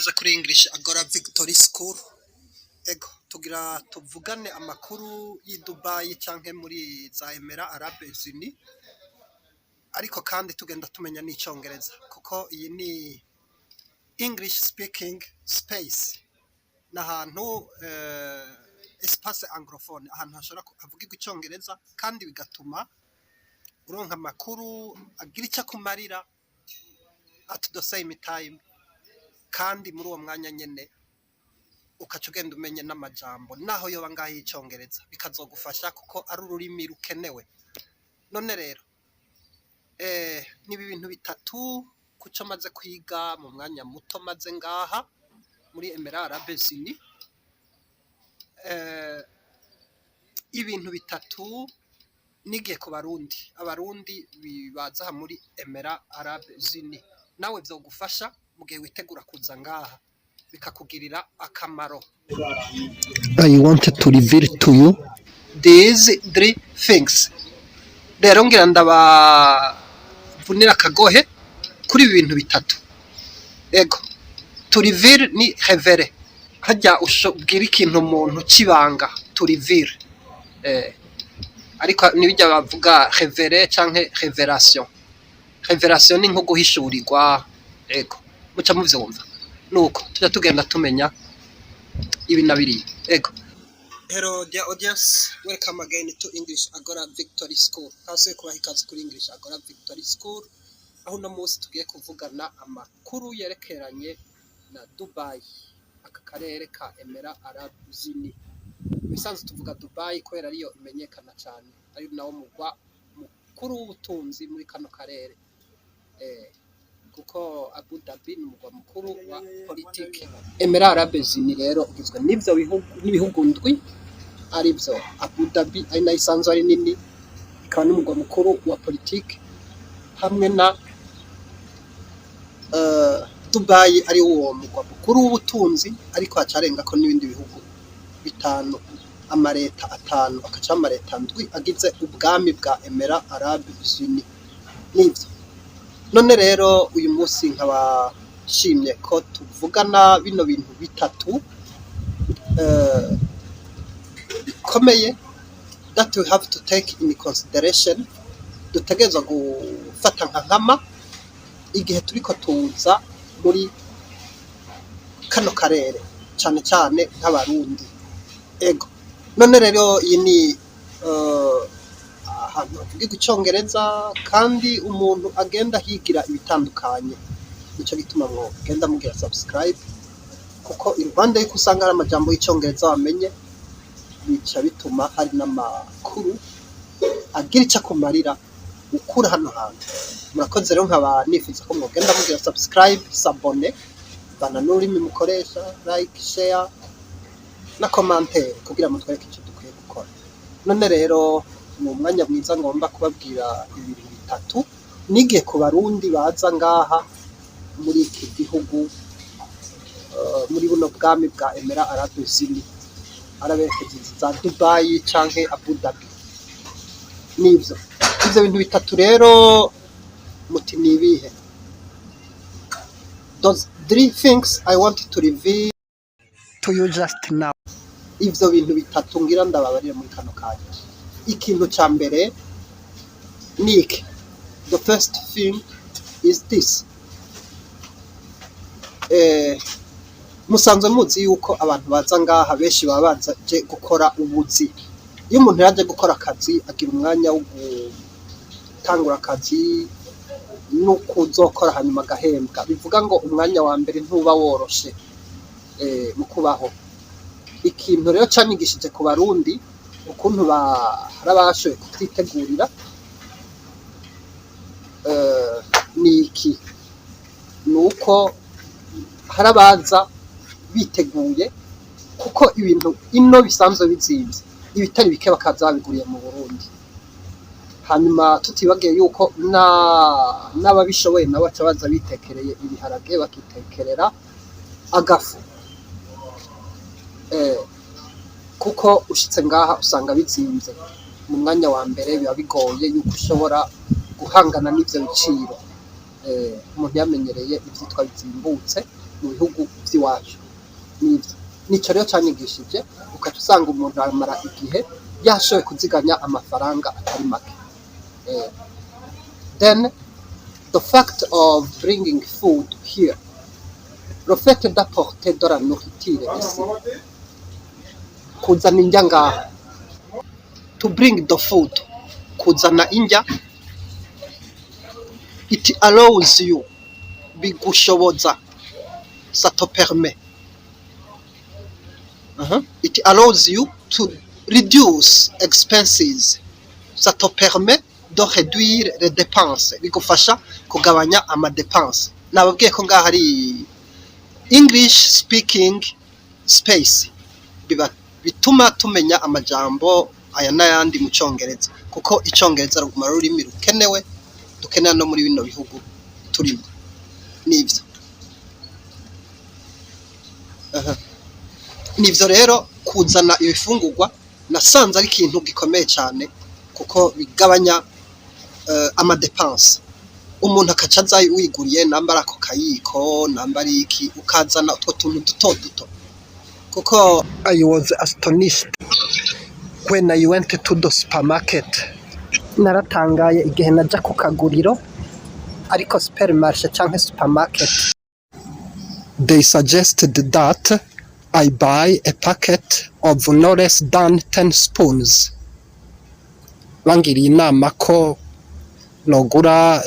ikaze kuri English Agora Victory School. Ego tugira tuvugane amakuru y'i Dubai canke muri za Emirates Arabes Unis, ariko kandi tugenda tumenya n'icongereza kuko iyi ni English speaking space, n'ahantu espace anglophone, ahantu hashobora kuvugirwa icongereza kandi bigatuma uronka amakuru agira icyo akumarira at the same time, kandi muri uwo mwanya nyene ukaca ugenda umenye n'amajambo naho yoba ngaho y'icongereza bikazogufasha kuko ari ururimi rukenewe. None rero nibi bintu bitatu kuco maze kwiga mu mwanya muto maze ngaha muri Emirates Arabes Unis. Ibintu bitatu nigiye ku abarundi bibaza muri Emirates Arabes Unis, nawe vyogufasha mu gihe witegura kuza ngaha bikakugirira akamaro. I wanted to reveal to you these three things. Rero ngira ndabavunira akagohe kuri ibi bintu bitatu. Ego to reveal ni revere, hajya ushobwira ikintu umuntu kibanga to reveal, ariko nibijya bavuga revere canke revelation. Revelation ni nko guhishurirwa. Ego muca muvyumva nuko tujya tugenda tumenya ibi na biriya. Ego, hello dear audience, welcome again to English Agora Victory School. Hase kubaha ikaze kuri English Agora Victory School, aho no munsi tugiye kuvugana amakuru yerekeranye na Dubai, aka karere ka Emirates Arabes Unis. Bisanzwe tuvuga Dubai kubera ariyo imenyekana cyane, ari nawo mugwa mukuru w'ubutunzi muri kano karere, kuko Abu Dhabi ni umugwa mukuru wa politiki. Emirates Arabes Unis rero ugizwe n'ibihugu ndwi, aribyo Abu Dhabi ari nayo isanzwe ari nini, ikaba n'umugwa mukuru wa politiki, hamwe na Dubai ari uwo mugwa mukuru w'ubutunzi, ariko hacarenga ko n'ibindi bihugu bitanu, amareta atanu, akaca amareta ndwi agize ubwami bwa Emirates Arabes Unis. Nivyo none rero uyu munsi nkabashimye ko tuvugana bino bintu bitatu bikomeye that we have to take in consideration, dutegerezwa gufata nka nkama igihe turiko tuza muri kano karere, cyane cyane nk'abarundi. Ego none rero iyi ni ahantu havugirwa icongereza kandi umuntu agenda higira ibitandukanye, nico gituma ngo genda mugira subscribe, kuko iruhande yuko usanga hari amajambo y'icongereza wamenye, bica bituma hari n'amakuru agira icyo akumarira ukura hano hantu. Murakoze rero nkaba nifuza ko mwogenda mugira subscribe, sabone, bana n'ururimi mukoresha, like, share na commentaire kugira ngo mutwereke icyo dukwiye gukora. None rero mu mwanya mwiza ngomba kubabwira ibintu bitatu nigiye ku barundi baza ngaha muri iki gihugu, muri buno bwami bwa Emirates Arabes Unis, araberekeza za Dubai canke Abu Dhabi. Nivyo ivyo bintu bitatu rero muti nibihe? Those three things I want to reveal to you just now. Ivyo bintu bitatu ngira ndababarire muri kano kanya. Ikintu ca mbere niki, the first thing is this. Musanzwe muzi yuko abantu baza ngaha benshi baba baje gukora ubuzi. Iyo umuntu yaje gukora akazi agira umwanya wo gutangura akazi no kuzokora hanyuma agahembwa. Bivuga ngo umwanya wa mbere ntuba woroshe mu kubaho. Ikintu rero canyigishije ku barundi ukuntu harabashoboye kutitegurira niki, nuko harabaza biteguye, kuko ibintu ino bisanzwe bizimvye, ibitari bike bakaza babiguriye mu Burundi. Hanyuma tutibagiye yuko n'ababishoboye nabo baca baza bitekereye ibiharage, bakitekerera agafu, kuko ushitse ngaha usanga bizimvye. Mu mwanya wa mbere biba bigoye yuko ushobora guhangana n'ivyo biciro, umuntu yamenyereye ivyitwa bizimbutse, mu bihugu by'iwacu. Nico rero cyanyigishije ukaca usanga umuntu aramara igihe yashoboye kuziganya amafaranga atari make. Then the fact of bringing food here, le fait d'apporter de la nourriture ici, kuzana indya ngaha, to bring the food, kuzana indya, it allows you, bigushoboza, ça te permet, it allows you to reduce expenses, ça te permet de réduire les dépenses, bigufasha kugabanya amadepense. Nababwiye ko ngaha hari English speaking space, bituma tumenya amajambo aya n'ayandi mu Cyongereza, kuko Icyongereza ruguma rurimi rukenewe, dukenera no muri bino bihugu turimo. Nivyo rero kuzana ibifungurwa nasanze ari ikintu gikomeye cyane, kuko bigabanya amadepense. Umuntu akaca aza wiguriye nambara ako kayiko, nambara iki, ukazana utwo tuntu duto duto. Kuko I was astonished when I went to the supermarket. Naratangaye igihe naja ku kaguriro, ariko supermarché canke supermarket, they suggested that I buy a packet of no less than 10 spoons. Bangiriye inama ko nogura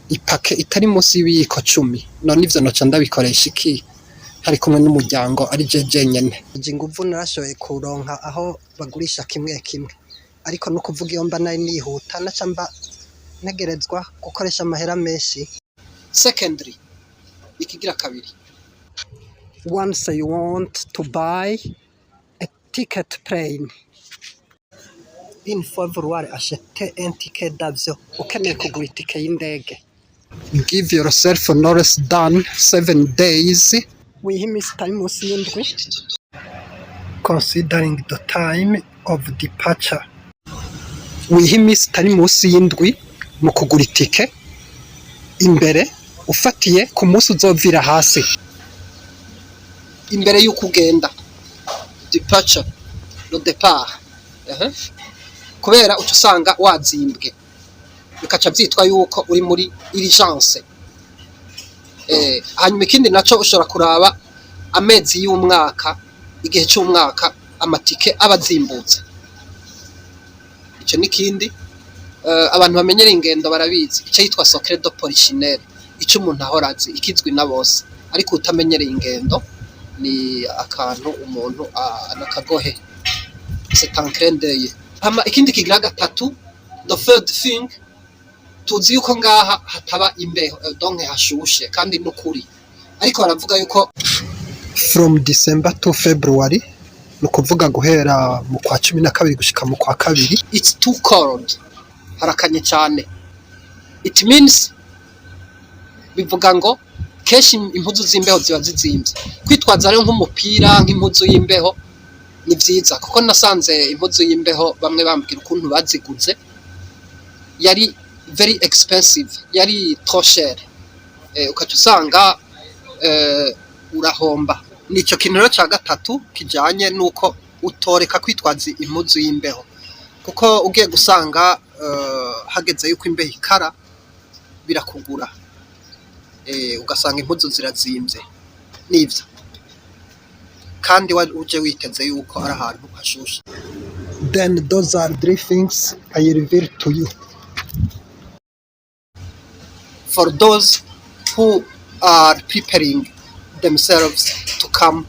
ipake itari munsi y'ibiyiko 10. None ivyo noca ndabikoresha iki hari kumwe n'umuryango ari jeje nyene. Inguvu narashoboye kuronka aho bagurisha kimwe kimwe, ariko no kuvuga iyo mba nari nihuta naca mba negerezwa gukoresha amahera menshi. Secondly, ikigira kabiri, once you want to buy a ticket plane, il faut vouloir acheter un ticket d'avion. Ukeneye kugura itike y'indege, give yourself no less than 7 days, wihimisa itari munsi y'indwi, considering the time of departure, wihimisa itari munsi y'indwi mu kugura itike imbere, ufatiye ku munsi uzovira hasi imbere y'uko ugenda, departure, le départ. Kubera uca usanga wazimbwe, bikaca byitwa yuko uri muri urgence. Hanyuma ikindi naco ushobora kuraba amezi y'umwaka, igihe cy'umwaka amatike abazimbutse. Ico nikindi abantu bamenyera ingendo barabizi, ico yitwa secret de polichinelle, ico umuntu ahorazi ikizwi na bose, ariko utamenyereye ingendo ni akantu umuntu anakagohe. C'est un clin d'œil. Hama ikindi kigira gatatu, the third thing, tuzi yuko ngaha hataba imbeho, donc hashushe kandi n'ukuri, ariko baravuga yuko from December to February, nukuvuga guhera mu kwa 12 gushika mu kwa 2, it's too cold, harakanye cyane. It means, bivuga ngo keshi impuzu z'imbeho ziba zizimvye. Kwitwaza rero nk'umupira nk'impuzu y'imbeho ni vyiza, kuko nasanze impuzu y'imbeho bamwe bambwira ukuntu baziguze yari very expensive, yari trop cher, ukaca usanga urahomba. Nico kintu rero ca gatatu kijanye nuko utoreka kwitwaza impuzu y'imbeho, kuko ugiye gusanga hageze yuko imbeho ikara birakugura, ugasanga impuzu zirazimvye n'ivyo, kandi uje witeze yuko ari ahantu hashushe. Then those are 3 things I reveal to you. For those who are preparing themselves to come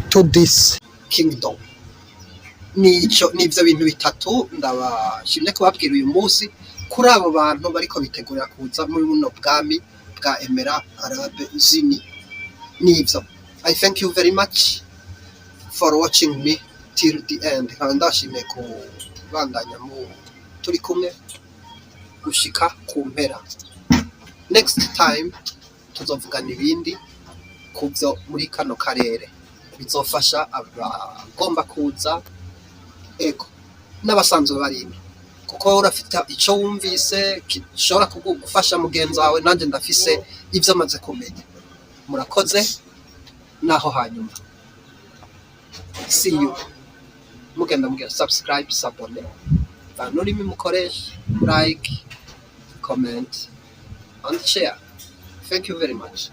to this kingdom. Nivyo bintu bitatu ndabashimye kubabwira uyu munsi kuri abo bantu bariko bitegurira kuza muri buno bwami bwa Emera Arabe Zini. Nivyo. I thank you very much for watching me till the end. Ndashimye kubandanya mu turi kumwe gushika ku mpera. Next time tuzovugana ibindi kubyo muri kano karere bizofasha abagomba kuza ego n'abasanzwe barimo, kuko urafite ico wumvise gishobora kugufasha mugenzi wawe, nanje ndafise ivyo amaze kumenya. murakoze naho hanyuma. See you. Mugenda mugira subscribe, s'abone, banurimi mukoresha, like, comment and share. Thank you very much.